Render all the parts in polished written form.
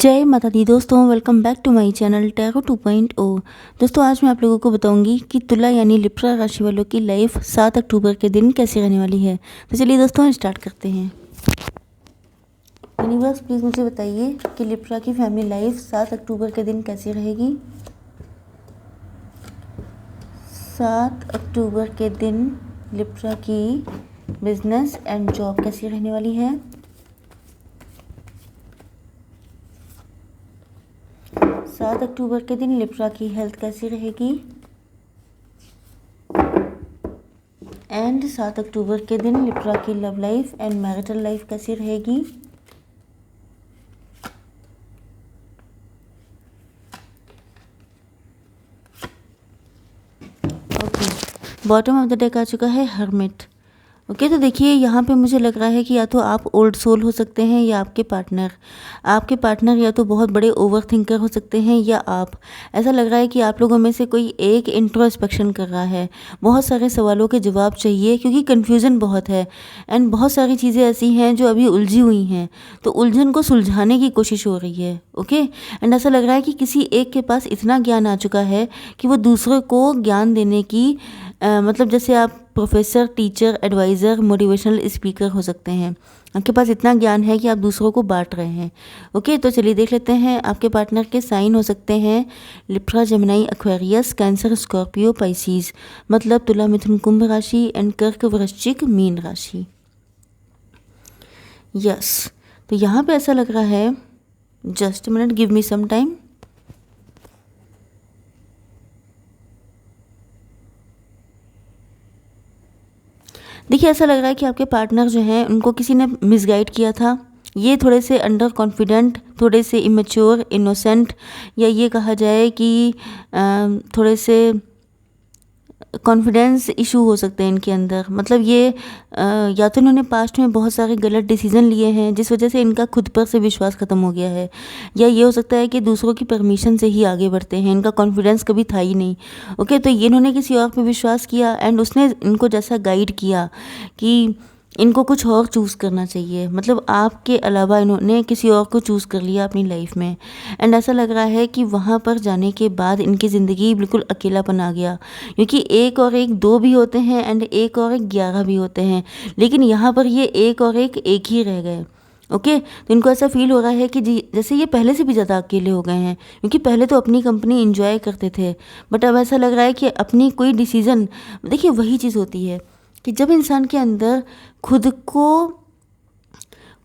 जय माता दी दोस्तों, welcome back to my channel tarot 2.0। दोस्तों आज मैं आप लोगों को बताऊंगी कि तुला यानी लिब्रा राशि वालों की लाइफ 7 अक्टूबर के दिन कैसी रहने वाली है। तो चलिए दोस्तों स्टार्ट करते हैं। यूनिवर्स प्लीज़ मुझे बताइए कि लिब्रा की फैमिली लाइफ 7 अक्टूबर के दिन कैसी रहेगी। 7 अक्टूबर के दिन लिब्रा की बिजनेस एंड जॉब कैसी रहने वाली है। 7 अक्टूबर के दिन लिब्रा की हेल्थ कैसी रहेगी एंड 7 अक्टूबर के दिन लिब्रा की love life and marital life कैसी रहेगी। Okay, bottom of the deck आ चुका है हर्मिट। ओके तो देखिए यहाँ पे मुझे लग रहा है कि या तो आप ओल्ड सोल हो सकते हैं या आपके पार्टनर या तो बहुत बड़े ओवर थिंकर हो सकते हैं या आप। ऐसा लग रहा है कि आप लोगों में से कोई एक इंट्रोस्पेक्शन कर रहा है, बहुत सारे सवालों के जवाब चाहिए क्योंकि कन्फ्यूज़न बहुत है एंड बहुत सारी चीज़ें ऐसी हैं जो अभी उलझी हुई हैं, तो उलझन को सुलझाने की कोशिश हो रही है। ओके एंड ऐसा लग रहा है कि किसी एक के पास इतना ज्ञान आ चुका है कि वो दूसरों को ज्ञान देने की मतलब जैसे आप professor, teacher, adviser, motivational speaker हो सकते हैं। आपके पास इतना ज्ञान है कि आप दूसरों को बांट रहे हैं। ओके तो चलिए देख लेते हैं आपके पार्टनर के साइन हो सकते हैं Libra, Gemini, Aquarius, cancer, Scorpio, Pisces, मतलब तुला, मिथुन, कुंभ राशि एंड कर्क, वृश्चिक, मीन राशि। यस तो यहाँ पे ऐसा लग रहा है, just minute, give me some time. देखिए ऐसा लग रहा है कि आपके पार्टनर जो हैं उनको किसी ने मिसगाइड किया था। ये थोड़े से अंडर कॉन्फिडेंट, थोड़े से इमेच्योर, इनोसेंट, या ये कहा जाए कि थोड़े से कॉन्फिडेंस इशू हो सकते हैं इनके अंदर। मतलब ये या तो इन्होंने पास्ट में बहुत सारे गलत डिसीजन लिए हैं जिस वजह से इनका खुद पर से विश्वास ख़त्म हो गया है, या ये हो सकता है कि दूसरों की परमिशन से ही आगे बढ़ते हैं, इनका कॉन्फिडेंस कभी था ही नहीं। ओके तो ये इन्होंने किसी और पे विश्वास किया एंड उसने इनको जैसा गाइड किया कि इनको कुछ और चूज़ करना चाहिए, मतलब आपके अलावा इन्होंने किसी और को चूज़ कर लिया अपनी लाइफ में। एंड ऐसा लग रहा है कि वहाँ पर जाने के बाद इनकी ज़िंदगी बिल्कुल अकेलापन आ गया, क्योंकि 1 और 1 2 भी होते हैं एंड 1 और 1 11 भी होते हैं, लेकिन यहाँ पर ये 1 और 1 1 ही रह गए। ओके तो इनको ऐसा फील हो रहा है कि जैसे ये पहले से भी ज़्यादा अकेले हो गए हैं, क्योंकि पहले तो अपनी कंपनी इंजॉय करते थे, बट अब ऐसा लग रहा है कि अपनी कोई डिसीज़न, देखिए वही चीज़ होती है कि जब इंसान के अंदर खुद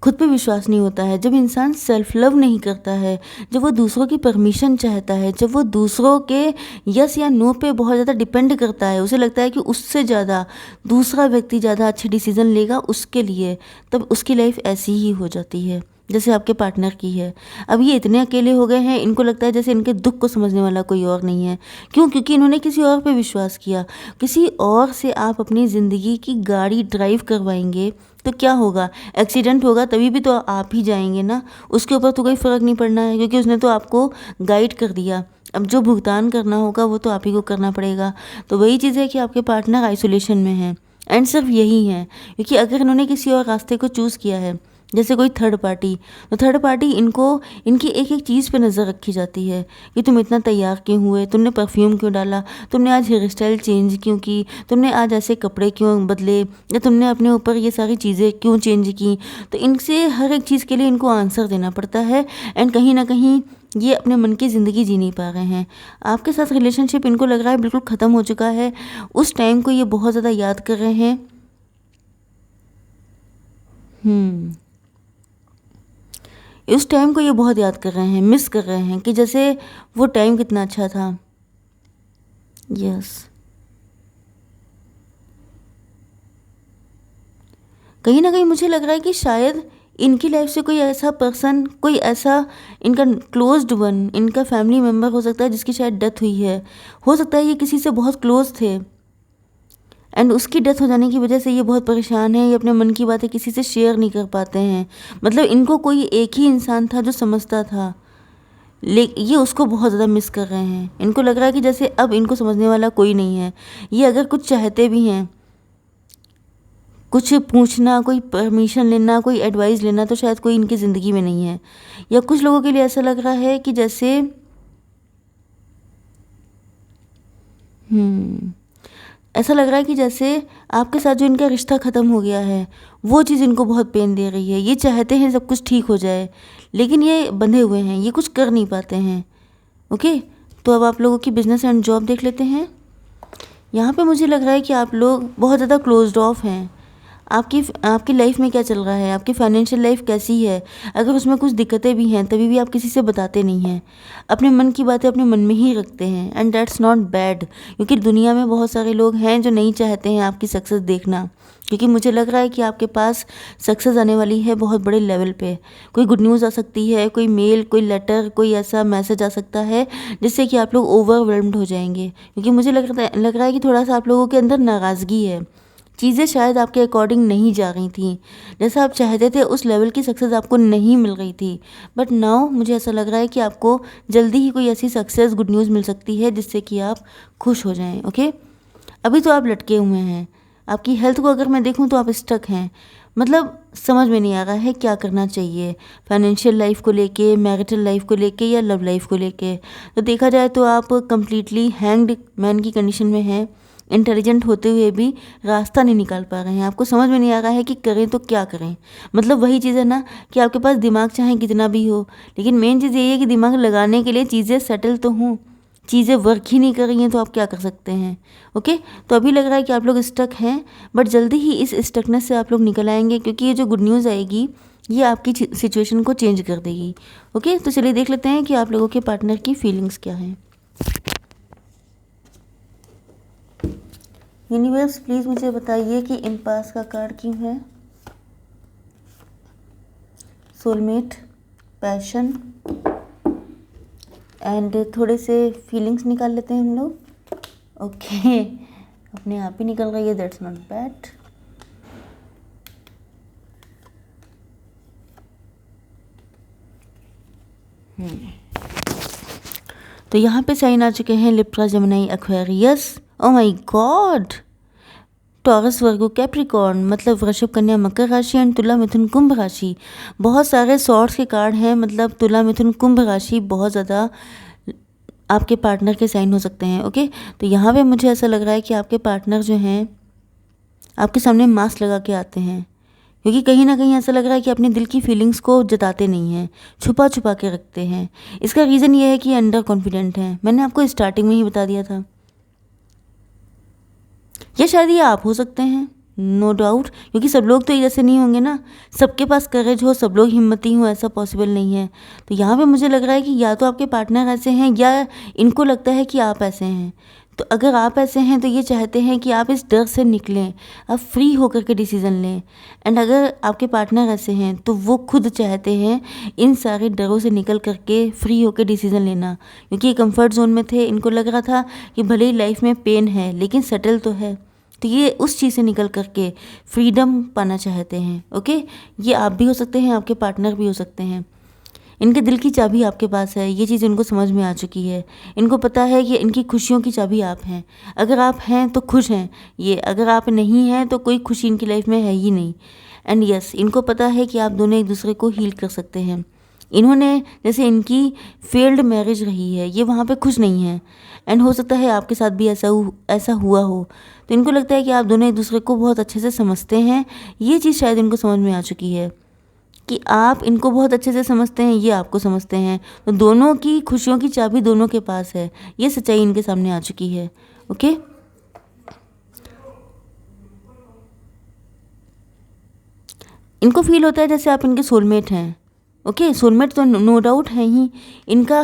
पे विश्वास नहीं होता है, जब इंसान सेल्फ लव नहीं करता है, जब वो दूसरों की परमिशन चाहता है, जब वो दूसरों के यस या नो पे बहुत ज़्यादा डिपेंड करता है, उसे लगता है कि उससे ज़्यादा दूसरा व्यक्ति ज़्यादा अच्छे डिसीज़न लेगा उसके लिए, तब उसकी लाइफ ऐसी ही हो जाती है जैसे आपके पार्टनर की है। अब ये इतने अकेले हो गए हैं, इनको लगता है जैसे इनके दुख को समझने वाला कोई और नहीं है। क्यों? क्योंकि इन्होंने किसी और पे विश्वास किया। किसी और से आप अपनी ज़िंदगी की गाड़ी ड्राइव करवाएंगे तो क्या होगा? एक्सीडेंट होगा तभी भी तो आप ही जाएंगे ना, उसके ऊपर तो कोई फ़र्क नहीं पड़ना है, क्योंकि उसने तो आपको गाइड कर दिया। अब जो भुगतान करना होगा वो तो आप ही को करना पड़ेगा। तो वही चीज़ है कि आपके पार्टनर आइसोलेशन में हैं एंड सिर्फ यही है, क्योंकि अगर इन्होंने किसी और रास्ते को चूज़ किया है, जैसे कोई थर्ड पार्टी, तो थर्ड पार्टी इनको इनकी एक एक चीज़ पे नज़र रखी जाती है कि तुम इतना तैयार क्यों हुए, तुमने परफ्यूम क्यों डाला, तुमने आज हेयर स्टाइल चेंज क्यों की, तुमने आज ऐसे कपड़े क्यों बदले, या तुमने अपने ऊपर ये सारी चीज़ें क्यों चेंज की। तो इनसे हर एक चीज़ के लिए इनको आंसर देना पड़ता है एंड कहीं ना कहीं ये अपने मन की ज़िंदगी जी नहीं पा रहे हैं। आपके साथ रिलेशनशिप इनको लग रहा है बिल्कुल ख़त्म हो चुका है। उस टाइम को ये बहुत ज़्यादा याद कर रहे हैं। इस टाइम को ये बहुत याद कर रहे हैं, मिस कर रहे हैं कि जैसे वो टाइम कितना अच्छा था। यस कहीं ना कहीं मुझे लग रहा है कि शायद इनकी लाइफ से कोई ऐसा पर्सन, कोई ऐसा इनका क्लोज्ड वन, इनका फैमिली मेम्बर हो सकता है जिसकी शायद डेथ हुई है। हो सकता है ये किसी से बहुत क्लोज थे एंड उसकी डेथ हो जाने की वजह से ये बहुत परेशान है, ये अपने मन की बातें किसी से शेयर नहीं कर पाते हैं। मतलब इनको कोई एक ही इंसान था जो समझता था, लेकिन ये उसको बहुत ज़्यादा मिस कर रहे हैं। इनको लग रहा है कि जैसे अब इनको समझने वाला कोई नहीं है। ये अगर कुछ चाहते भी हैं कुछ पूछना, कोई परमिशन लेना, कोई एडवाइस लेना तो शायद कोई इनकी ज़िंदगी में नहीं है। या कुछ लोगों के लिए ऐसा लग रहा है कि जैसे ऐसा लग रहा है कि जैसे आपके साथ जो इनका रिश्ता ख़त्म हो गया है, वो चीज़ इनको बहुत पेन दे रही है। ये चाहते हैं सब कुछ ठीक हो जाए, लेकिन ये बंधे हुए हैं, ये कुछ कर नहीं पाते हैं। ओके, तो अब आप लोगों की बिज़नेस एंड जॉब देख लेते हैं। यहाँ पे मुझे लग रहा है कि आप लोग बहुत ज़्यादा क्लोज्ड ऑफ हैं। आपकी आपकी लाइफ में क्या चल रहा है, आपकी फाइनेंशियल लाइफ कैसी है, अगर उसमें कुछ दिक्कतें भी हैं तभी भी आप किसी से बताते नहीं हैं। अपने मन की बातें अपने मन में ही रखते हैं, एंड दैट्स नॉट बैड, क्योंकि दुनिया में बहुत सारे लोग हैं जो नहीं चाहते हैं आपकी सक्सेस देखना। क्योंकि मुझे लग रहा है कि आपके पास सक्सेस आने वाली है बहुत बड़े लेवल पे। कोई गुड न्यूज़ आ सकती है, कोई मेल, कोई लेटर, कोई ऐसा मैसेज आ सकता है जिससे कि आप लोग ओवरवेल्म्ड हो जाएंगे। क्योंकि मुझे लग रहा है कि थोड़ा सा आप लोगों के अंदर नाराज़गी है। चीज़ें शायद आपके अकॉर्डिंग नहीं जा रही थी, जैसा आप चाहते थे उस लेवल की सक्सेस आपको नहीं मिल रही थी। बट नाउ मुझे ऐसा लग रहा है कि आपको जल्दी ही कोई ऐसी सक्सेस, गुड न्यूज़ मिल सकती है जिससे कि आप खुश हो जाएं। ओके, अभी तो आप लटके हुए हैं। आपकी हेल्थ को अगर मैं देखूं तो आप स्टक हैं, मतलब समझ में नहीं आ रहा है क्या करना चाहिए फाइनेंशियल लाइफ को लेके, मैरिटल लाइफ को लेके या लव लाइफ को लेके। तो देखा जाए तो आप कम्प्लीटली हैंग्ड मैन की कंडीशन में हैं। इंटेलिजेंट होते हुए भी रास्ता नहीं निकाल पा रहे हैं। आपको समझ में नहीं आ रहा है कि करें तो क्या करें। मतलब वही चीज़ है ना कि आपके पास दिमाग चाहे कितना भी हो, लेकिन मेन चीज़ यही है कि दिमाग लगाने के लिए चीज़ें सेटल तो हों। चीज़ें वर्क ही नहीं कर रही हैं तो आप क्या कर सकते हैं। ओके, तो अभी लग रहा है कि आप लोग स्टक हैं, बट जल्दी ही इस स्टकनेस से आप लोग निकल आएंगे, क्योंकि ये जो गुड न्यूज़ आएगी ये आपकी सिचुएशन को चेंज कर देगी। ओके, तो चलिए देख लेते हैं कि आप लोगों के पार्टनर की फीलिंग्स क्या हैं। यूनिवर्स प्लीज़ मुझे बताइए कि इम्पास का कार्ड क्यों है। सोलमेट, पैशन एंड थोड़े से फीलिंग्स निकाल लेते हैं हम लोग। ओके, अपने आप ही निकल रही है, दैट्स नॉट बैड। तो यहाँ पे साइन आ चुके हैं Libra, Gemini, Aquarius. Oh my God, taurus, Virgo, Capricorn, मतलब वृषभ, कन्या, मकर राशि एंड तुला, मिथुन, कुंभ राशि। बहुत सारे सॉर्ट्स के कार्ड हैं, मतलब तुला, मिथुन, कुंभ राशि बहुत ज़्यादा आपके पार्टनर के साइन हो सकते हैं। ओके, तो यहाँ पे मुझे ऐसा लग रहा है कि आपके पार्टनर जो हैं आपके सामने मास्क लगा के आते हैं, क्योंकि कहीं ना कहीं ऐसा लग रहा है कि अपने दिल की फीलिंग्स को जताते नहीं हैं, छुपा छुपा के रखते हैं। इसका रीज़न ये है कि अंडर कॉन्फिडेंट हैं। मैंने आपको स्टार्टिंग में ही बता दिया था। या शायद ये आप हो सकते हैं, नो डाउट, क्योंकि सब लोग तो ये जैसे नहीं होंगे ना, सबके पास करेज हो, सब लोग हिम्मती हो, ऐसा पॉसिबल नहीं है। तो यहाँ पे मुझे लग रहा है कि या तो आपके पार्टनर ऐसे हैं या इनको लगता है कि आप ऐसे हैं। तो अगर आप ऐसे हैं तो ये चाहते हैं कि आप इस डर से निकलें, आप फ्री होकर के डिसीज़न लें। एंड अगर आपके पार्टनर ऐसे हैं तो वो खुद चाहते हैं इन सारे डरों से निकल करके फ्री होकर डिसीज़न लेना, क्योंकि ये कंफर्ट जोन में थे। इनको लग रहा था कि भले ही लाइफ में पेन है लेकिन सेटल तो है, तो ये उस चीज़ से निकल करके फ्रीडम पाना चाहते हैं। ओके, ये आप भी हो सकते हैं, आपके पार्टनर भी हो सकते हैं। इनके दिल की चाबी आपके पास है, ये चीज़ इनको समझ में आ चुकी है। इनको पता है कि इनकी खुशियों की चाबी आप हैं। अगर आप हैं तो खुश हैं ये, अगर आप नहीं हैं तो कोई खुशी इनकी लाइफ में है ही नहीं। एंड यस, इनको पता है कि आप दोनों एक दूसरे को हील कर सकते हैं। इन्होंने, जैसे इनकी फेल्ड मैरिज रही है, ये वहाँ पे खुश नहीं है। एंड हो सकता है आपके साथ भी ऐसा हुआ हो। तो इनको लगता है कि आप दोनों एक दूसरे को बहुत अच्छे से समझते हैं। ये चीज़ शायद इनको समझ में आ चुकी है कि आप इनको बहुत अच्छे से समझते हैं, ये आपको समझते हैं। तो दोनों की खुशियों की चाबी दोनों के पास है, ये सच्चाई इनके सामने आ चुकी है। ओके, इनको फील होता है जैसे आप इनके सोलमेट हैं। ओके, सोलमेट तो नो डाउट है ही। इनका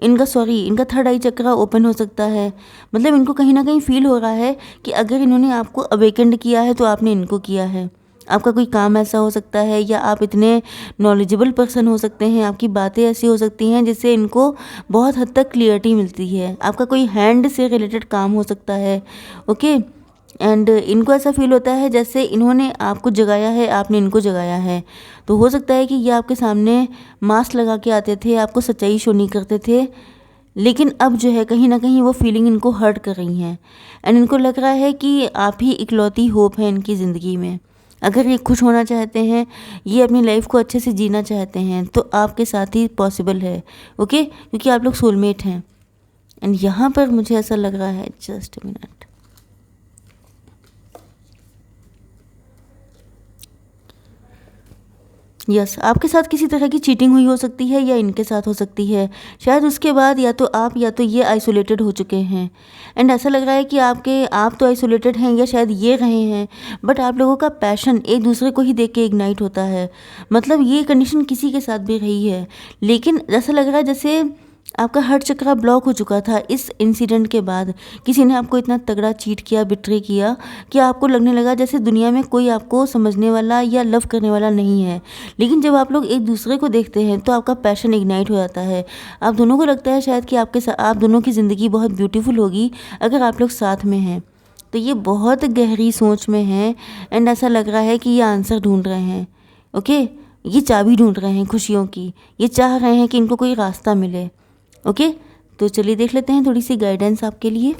इनका थर्ड आई चक्रा ओपन हो सकता है। मतलब इनको कहीं ना कहीं फील हो रहा है कि अगर इन्होंने आपको अवेकेंड किया है तो आपने इनको किया है। आपका कोई काम ऐसा हो सकता है, या आप इतने नॉलेजेबल पर्सन हो सकते हैं, आपकी बातें ऐसी हो सकती हैं जिससे इनको बहुत हद तक क्लियरिटी मिलती है। आपका कोई हैंड से रिलेटेड काम हो सकता है। ओके, एंड इनको ऐसा फील होता है जैसे इन्होंने आपको जगाया है, आपने इनको जगाया है। तो हो सकता है कि ये आपके सामने मास्क लगा के आते थे, आपको सच्चाई शो नहीं करते थे, लेकिन अब जो है कहीं ना कहीं वो फीलिंग इनको हर्ट कर रही हैं एंड इनको लग रहा है कि आप ही इकलौती होप है इनकी ज़िंदगी में। अगर ये खुश होना चाहते हैं, ये अपनी लाइफ को अच्छे से जीना चाहते हैं, तो आपके साथ ही पॉसिबल है। ओके, क्योंकि आप लोग सोलमेट हैं। एंड यहाँ पर मुझे ऐसा लग रहा है, जस्ट अ मिनट, यस आपके साथ किसी तरह की चीटिंग हुई हो सकती है या इनके साथ हो सकती है। शायद उसके बाद या तो आप या तो ये आइसोलेटेड हो चुके हैं एंड ऐसा लग रहा है कि आप तो आइसोलेटेड हैं या शायद ये रहे हैं, बट आप लोगों का पैशन एक दूसरे को ही देख के इग्नाइट होता है। मतलब ये कंडीशन किसी के साथ भी रही है, लेकिन ऐसा लग रहा है जैसे आपका हर चक्रा ब्लॉक हो चुका था इस इंसिडेंट के बाद। किसी ने आपको इतना तगड़ा चीट किया, बिट्रे किया कि आपको लगने लगा जैसे दुनिया में कोई आपको समझने वाला या लव करने वाला नहीं है। लेकिन जब आप लोग एक दूसरे को देखते हैं तो आपका पैशन इग्नाइट हो जाता है। आप दोनों को लगता है शायद कि आप दोनों की ज़िंदगी बहुत ब्यूटीफुल होगी अगर आप लोग साथ में हैं। तो ये बहुत गहरी सोच में हैं एंड ऐसा लग रहा है कि ये आंसर ढूंढ रहे हैं। ओके, ये चाबी ढूंढ रहे हैं खुशियों की। ये चाह रहे हैं कि इनको कोई रास्ता मिले। ओके, तो चलिए देख लेते हैं थोड़ी सी गाइडेंस आपके लिए।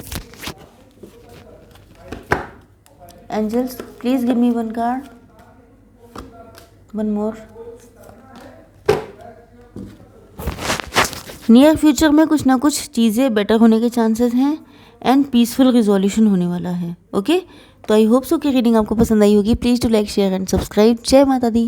Angels please give me one card, one more. Near future में कुछ ना कुछ चीज़ें बेटर होने के चांसेस हैं एंड पीसफुल रिजोल्यूशन होने वाला है। ओके, तो आई होप सो कि रीडिंग आपको पसंद आई होगी। Please to like, share and subscribe. जय माता दी।